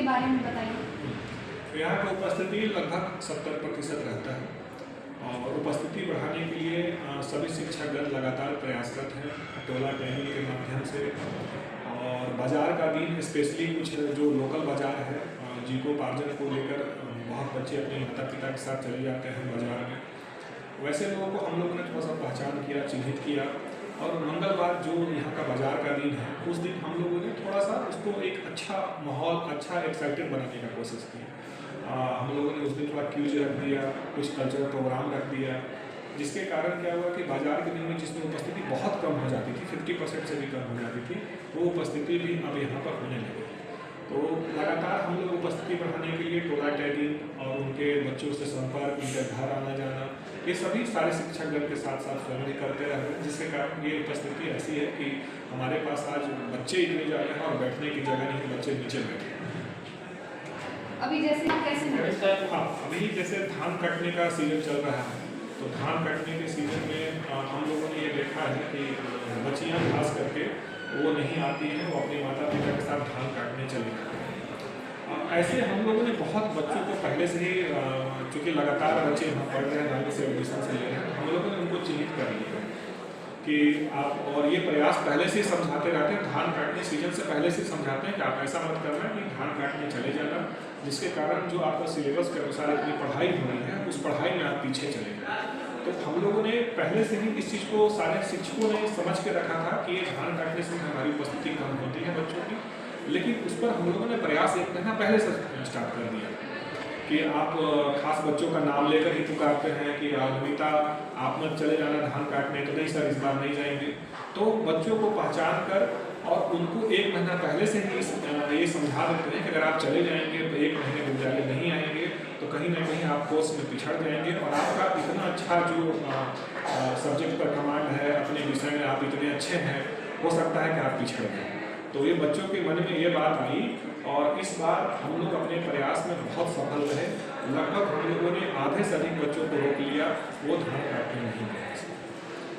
के बारे में बताइए। तो यहाँ का उपस्थिति लगभग 70% रहता है और उपस्थिति बढ़ाने के लिए सभी शिक्षकगण लगातार प्रयासरत हैं टोला टहनी के माध्यम से। और बाज़ार का दिन स्पेशली कुछ जो लोकल बाज़ार है जीविकोपार्जन को लेकर बहुत बच्चे अपने माता पिता के साथ चले जाते हैं बाज़ार में। वैसे लोगों को हम लोगों ने थोड़ा सा पहचान किया, चिन्हित किया और मंगलवार जो यहाँ का बाज़ार का दिन है उस दिन हम लोगों ने थोड़ा सा उसको एक अच्छा माहौल, अच्छा एक्साइटेड बनाने का कोशिश की। हम लोगों ने उस दिन थोड़ा क्यूज रख दिया, कुछ कल्चरल प्रोग्राम रख दिया, जिसके कारण क्या हुआ कि बाज़ार के दिन में जिसमें उपस्थिति बहुत कम हो जाती थी, 50% से भी कम हो जाती थी, वो उपस्थिति भी अब यहाँ पर होने लगी। तो लगातार हम लोग उपस्थिति बढ़ाने के लिए टोला टैगिंग और उनके बच्चों से संपर्क, उनके घर आना जाना, ये सभी सारे शिक्षकगण के साथ साथ स्वयं भी करते रह रहे हैं, जिसके कारण ये उपस्थिति ऐसी है कि हमारे पास आज बच्चे इतने ज़्यादा हैं और बैठने की जगह नहीं, बच्चे नीचे बैठे हैं। अभी जैसे हाँ, अभी जैसे धान कटने का सीजन चल रहा है, तो धान कटने के सीजन में हम लोगों ने ये देखा है कि बच्चियाँ खास करके वो नहीं आती हैं, वो अपने माता पिता के साथ धान काटने चली जाती हैं। ऐसे हम लोगों ने बहुत बच्चों को पहले से ही, चूँकि लगातार बच्चे यहाँ पढ़ रहे हैं, नानी से एडमिशन से ले रहे हैं, हम लोगों ने उनको चिन्हित कर लिया कि आप, और ये प्रयास पहले से ही समझाते रहते हैं, धान काटने सीजन से पहले से समझाते हैं कि आप ऐसा मत करना कि धान काटने चले जाना, जिसके कारण जो आपका सिलेबस के अनुसार इतनी पढ़ाई हो रही है उस पढ़ाई में आप पीछे चले गए। तो हम लोगों ने पहले से ही इस चीज़ को सारे शिक्षकों ने समझ के रखा था कि ये धान काटने से हमारी उपस्थिति कम होती है बच्चों की, लेकिन उस पर हम लोगों ने प्रयास 1 महीना पहले से स्टार्ट कर दिया कि आप खास बच्चों का नाम लेकर ही पुकारते हैं कि नमिता आप मत चले जाना धान काटने, तो नहीं सर इस बार नहीं जाएंगे। तो बच्चों को पहचान कर और उनको 1 महीना पहले से ही ये समझा देते हैं कि अगर आप चले जाएंगे तो 1 महीने विद्यालय नहीं आएंगे तो कहीं ना कहीं आप कोर्स में पिछड़ जाएंगे और आपका इतना अच्छा जो सब्जेक्ट पर कमांड है, अपने विषय में आप इतने अच्छे हैं, हो सकता है कि आप पिछड़ जाएँ। तो ये बच्चों के मन में ये बात आई और इस बार हम लोग अपने प्रयास में बहुत सफल रहे। लगभग हम लोगों ने आधे से अधिक बच्चों को रोक लिया, वो धान काटने नहीं गए।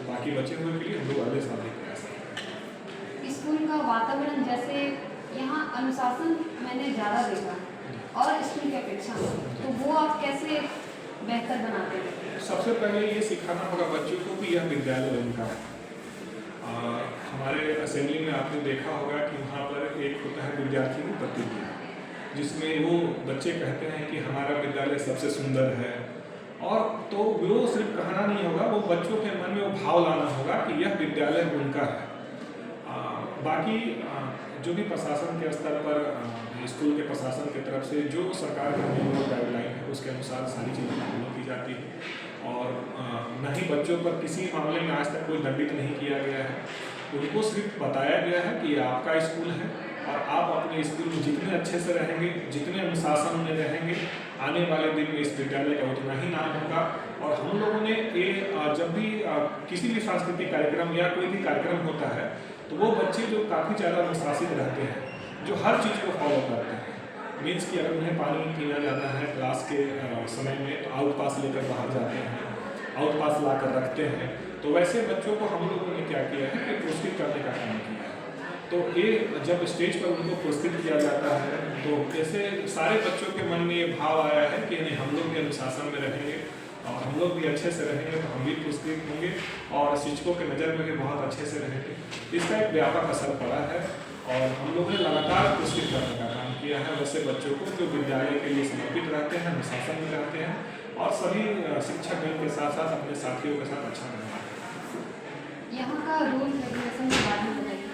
बाकी बचे हुए के लिए हम लोग अगले साल ही प्रयास करेंगे। स्कूल का वातावरण, जैसे यहाँ अनुशासन मैंने ज़्यादा देखा और स्कूल की अपेक्षा, तो वो आप कैसे बेहतर बनाते हैं? सबसे पहले ये सिखाना होगा बच्चों को कि यह विद्यालय उनका है। हमारे असेंबली में आपने देखा होगा कि वहाँ पर एक होता है विद्यार्थी की प्रतिक्रिया, जिसमें वो बच्चे कहते हैं कि हमारा विद्यालय सबसे सुंदर है। और तो वो सिर्फ कहना नहीं होगा, वो बच्चों के मन में वो भाव लाना होगा कि यह विद्यालय उनका है। बाकी जो भी प्रशासन के स्तर पर स्कूल के प्रशासन की तरफ से जो सरकार की नियम गाइडलाइन है उसके अनुसार सारी चीज़ें फॉलो की जाती है और न ही बच्चों पर किसी मामले में आज तक कोई दंडित नहीं किया गया है। उनको सिर्फ बताया गया है कि आपका स्कूल है और आप अपने स्कूल में जितने अच्छे से रहेंगे, जितने अनुशासन में रहेंगे, आने वाले दिन में इस विद्यालय का उतना ही नाम होगा। और हम लोगों ने ये जब भी किसी भी सांस्कृतिक कार्यक्रम या कोई भी कार्यक्रम होता है तो वो बच्चे जो काफ़ी ज़्यादा अनुशासित रहते हैं, जो हर चीज़ को फॉलो करते हैं, मीन्स कि अगर उन्हें पानी पीना जाना है क्लास के समय में तो आउट पास लेकर बाहर जाते हैं, आउट पास ला कर रखते हैं। तो वैसे बच्चों को हम लोगों ने क्या किया है कि पुरस्कृत करने का काम किया है। तो ये जब स्टेज पर उनको पुरस्कृत किया जाता है तो जैसे सारे बच्चों के मन में ये भाव आया है कि नहीं हम लोग भी अनुशासन में रहेंगे और हम लोग भी अच्छे से रहेंगे तो हम भी पुरस्कृत होंगे और शिक्षकों के नज़र में भी बहुत अच्छे से रहेंगे। इसका एक व्यापक असर पड़ा है और हम लोगों ने लगातार पुरस्कृत करने का काम किया है वैसे बच्चों को जो विद्यालय के लिए समर्पित रहते हैं, अनुशासन में रहते हैं और सभी शिक्षकगण के साथ साथ अपने साथियों के साथ अच्छा व्यवहार करते हैं। यहाँ का रूल रेगुलेशन के बारे में बताइए।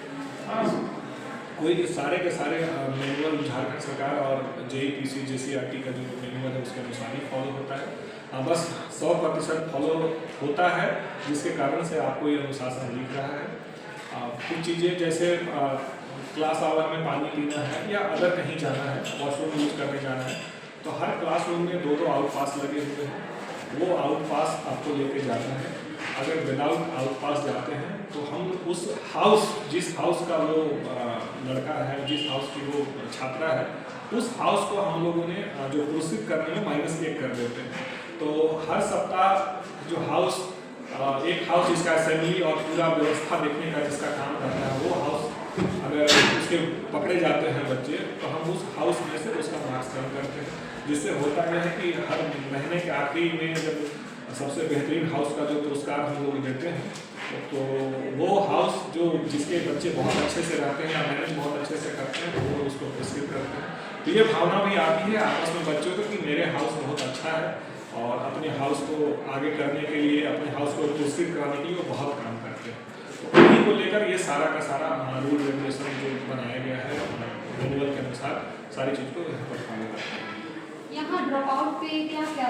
कोई सारे के सारे मैनुअल झारखंड सरकार और JEPC JCRT का जो मैनुअल है उसके अनुसार ही फॉलो होता है। बस 100% फॉलो होता है जिसके कारण से आपको ये अनुशासन दिख रहा है। कुछ चीज़ें जैसे क्लास आवर में पानी पीना है या अगर कहीं जाना है, वॉशरूम यूज करने जाना है, तो हर क्लासरूम में 2-2 आउट पास लगे हुए हैं, वो आउट पास आपको लेके जाना है। अगर विदाउट आउट पास जाते हैं तो हम उस हाउस, जिस हाउस का वो लड़का है, जिस हाउस की वो छात्रा है, उस हाउस को हम लोगों ने जो पुरस्कृत करने में -1 कर देते हैं। तो हर सप्ताह जो हाउस, एक हाउस जिसका असेंबली और पूरा व्यवस्था देखने का जिसका काम करता है, वो हाउस अगर उसके पकड़े जाते हैं बच्चे तो हम उस हाउस में से उस श्रम करते हैं, जिससे होता यह है कि हर महीने के आखिरी में जब सबसे बेहतरीन हाउस का जो पुरस्कार हम लोग देते हैं, तो वो हाउस जो जिसके बच्चे बहुत अच्छे से रहते हैं या मैनेज बहुत अच्छे से करते हैं, तो वो उसको पुरस्कृत करते हैं। तो ये भावना भी आती है आपस में बच्चों को कि मेरे हाउस बहुत अच्छा है, और अपने हाउस को आगे करने के लिए, अपने हाउस को पुरस्कृत कराने के लिए वो बहुत काम करते हैं। तो उन्हीं को लेकर ये सारा का सारा रूल रेगुलेशन जो बनाया गया है मैनुअल के अनुसार सारी चीज़ को यहाँ पर फॉलो करते हैं। यहाँ ड्रॉप आउट पे क्या क्या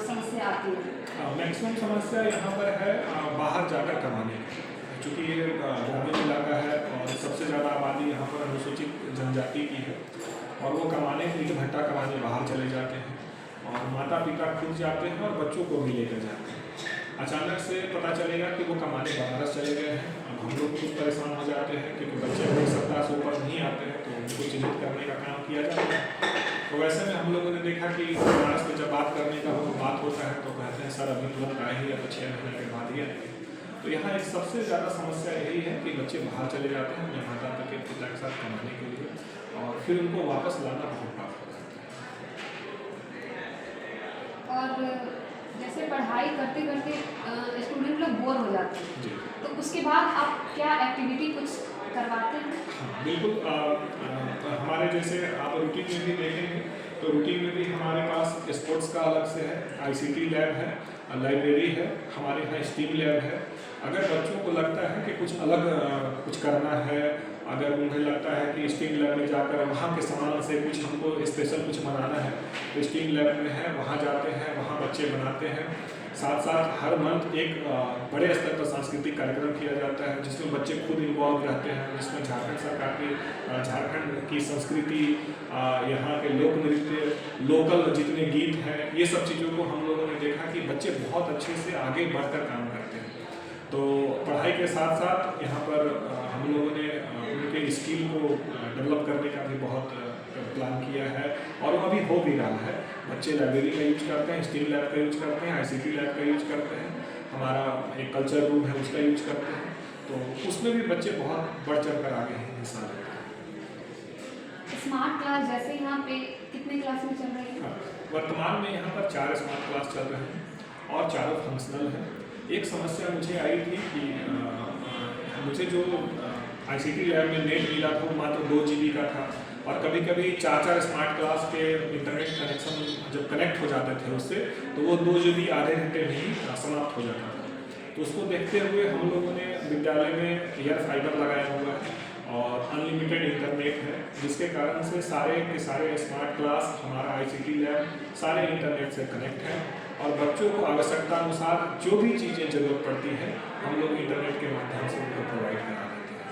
समस्या आती है? मैक्सिमम समस्या यहाँ पर है बाहर जाकर कमाने की, चूँकि ये ग्रामीण इलाका है और सबसे ज़्यादा आबादी यहाँ पर अनुसूचित जनजाति की है, और वो कमाने ईंट भट्टा कमाने बाहर चले जाते हैं, और माता पिता खुद जाते हैं और बच्चों को भी लेकर जाते हैं। अचानक से पता चलेगा कि वो कमाने बनारस चले गए हैं। अब हम लोग खुद परेशान हो जाते हैं क्योंकि बच्चे अपनी सत्ता से ऊपर नहीं आते हैं, तो उनको चिन्हित करने का काम किया जाता है। तो वैसे में हम लोगों ने देखा कि बनारस में जब बात करने का वो बात होता है तो कहते हैं सर अभी तुरंत आए ही या तो 6 महीने के बाद ही आएंगे। तो यहाँ एक सबसे ज़्यादा समस्या यही है कि बच्चे बाहर चले जाते हैं अपने माता पिता के साथ कमाने के लिए, और फिर उनको वापस लाना बहुत टफ हो जाता है। और जैसे पढ़ाई करते करते स्टूडेंट लोग बोर हो जाते हैं जी, तो उसके बाद आप क्या एक्टिविटी कुछ करवाते हैं? हाँ बिल्कुल। हमारे जैसे आप रूटीन में भी देखेंगे तो रूटीन में भी हमारे पास स्पोर्ट्स का अलग से है, ICT लैब है, लाइब्रेरी है, हमारे यहाँ स्टीम लैब है। अगर बच्चों को लगता है कि कुछ अलग कुछ करना है, अगर उन्हें लगता है कि स्टीम लैब में जाकर वहाँ के सामान से कुछ हमको स्पेशल कुछ बनाना है, तो स्टीम लैब में है, वहाँ जाते हैं, वहाँ बच्चे बनाते हैं। साथ साथ हर मंथ एक बड़े स्तर पर सांस्कृतिक कार्यक्रम किया जाता है जिसमें बच्चे खुद इन्वॉल्व रहते हैं, जिसमें झारखंड सरकार की झारखंड की संस्कृति, यहाँ के लोक नृत्य, लोकल जितने गीत हैं, ये सब चीज़ों को हम लोगों ने देखा कि बच्चे बहुत अच्छे से आगे बढ़कर काम करते हैं। तो पढ़ाई के साथ साथ यहाँ पर हम लोगों ने उनके स्किल को डेवलप करने का भी बहुत प्लान किया है, और वो अभी हो भी रहा है। बच्चे लाइब्रेरी का यूज करते हैं, स्टीम लैब का यूज करते हैं, ICT लैब का यूज करते हैं, हमारा एक कल्चर रूम है उसका यूज करते हैं। तो उसमें भी बच्चे बहुत बढ़ चढ़ कर आगे हैं हिस्सा लेते हैं। स्मार्ट क्लास जैसे यहाँ पे कितने क्लास में चल रही है? वर्तमान में यहाँ पर 4 स्मार्ट क्लास चल रहे हैं और 4 फंक्शनल हैं। एक समस्या मुझे आई थी कि मुझे जो ICT लैब में नेट मिला था वो मात्र 2 GB का था, और कभी कभी 4 स्मार्ट क्लास के इंटरनेट कनेक्शन जब कनेक्ट हो जाते थे उससे, तो वो 2 GB आधे घंटे में ही समाप्त हो जाता था। तो उसको देखते हुए हम लोगों ने विद्यालय में एयर फाइबर लगाया हुआ है और अनलिमिटेड इंटरनेट है, जिसके कारण से सारे के सारे स्मार्ट क्लास, हमारा ICT लैब सारे इंटरनेट से कनेक्ट है, और बच्चों को आवश्यकता अनुसार जो भी चीज़ें ज़रूरत पड़ती है हम लोग इंटरनेट के माध्यम से उनको प्रोवाइड करा देते हैं।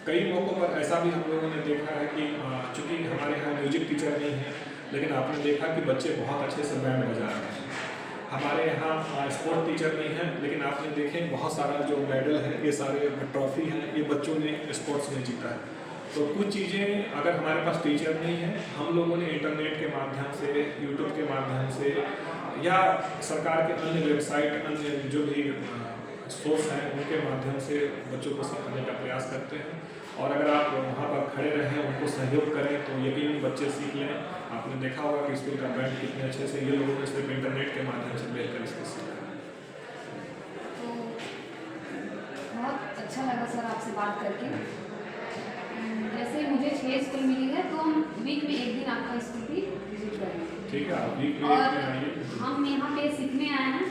कई मौक़ों पर ऐसा भी हम लोगों ने देखा है कि चूँकि हमारे यहाँ म्यूजिक टीचर नहीं है, लेकिन आपने देखा कि बच्चे बहुत अच्छे से बैंड बजा रहे हैं। हमारे यहाँ स्पोर्ट टीचर नहीं है, लेकिन आपने देखे बहुत सारा जो मेडल है, ये सारे ट्रॉफी हैं, ये बच्चों ने स्पोर्ट्स में जीता है। तो कुछ चीज़ें अगर हमारे पास टीचर नहीं है, हम लोगों ने इंटरनेट के माध्यम से, यूट्यूब के माध्यम से, या सरकार के अन्य वेबसाइट, अन्य जो भी सोर्स हैं उनके माध्यम से बच्चों को सिखाने का प्रयास करते हैं। और अगर आप वहाँ पर खड़े रहें, उनको सहयोग करें, तो यकीनन बच्चे सीख लें। आपने देखा होगा कि स्कूल का बैंड कितने अच्छे से ये लोगों ने सिर्फ इंटरनेट के माध्यम से बेहतर इसको सीखा। तो बहुत अच्छा लगा सर आपसे बात करके। जैसे मुझे 6 स्कूल मिली है, तो हम वीक में 1 दिन आपका स्कूल भी विजिट करेंगे। ठीक है, आप वीक में और आइए। हम यहाँ पे सीखने आए हैं,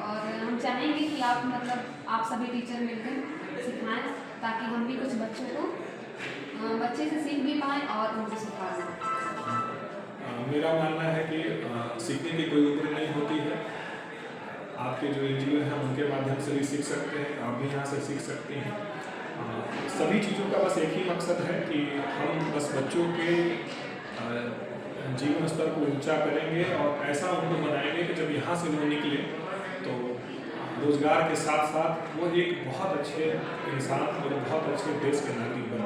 और हम चाहेंगे कि आप आप सभी टीचर मिलकर सिखाएं, ताकि हम भी कुछ बच्चों को बच्चे से सीख भी पाएँ और उनको सिखा दें। मेरा मानना है कि सीखने की कोई उम्र नहीं होती है। आपके जो NGO हैं उनके माध्यम से भी सीख सकते हैं, आप भी यहाँ से सीख सकते हैं। सभी चीज़ों का बस एक ही मकसद है कि हम बस बच्चों के जीवन स्तर को ऊंचा करेंगे और ऐसा उनको बनाएंगे कि जब यहाँ से वो निकले तो रोज़गार के साथ साथ वो एक बहुत अच्छे इंसान और बहुत अच्छे देश के नागरिक बन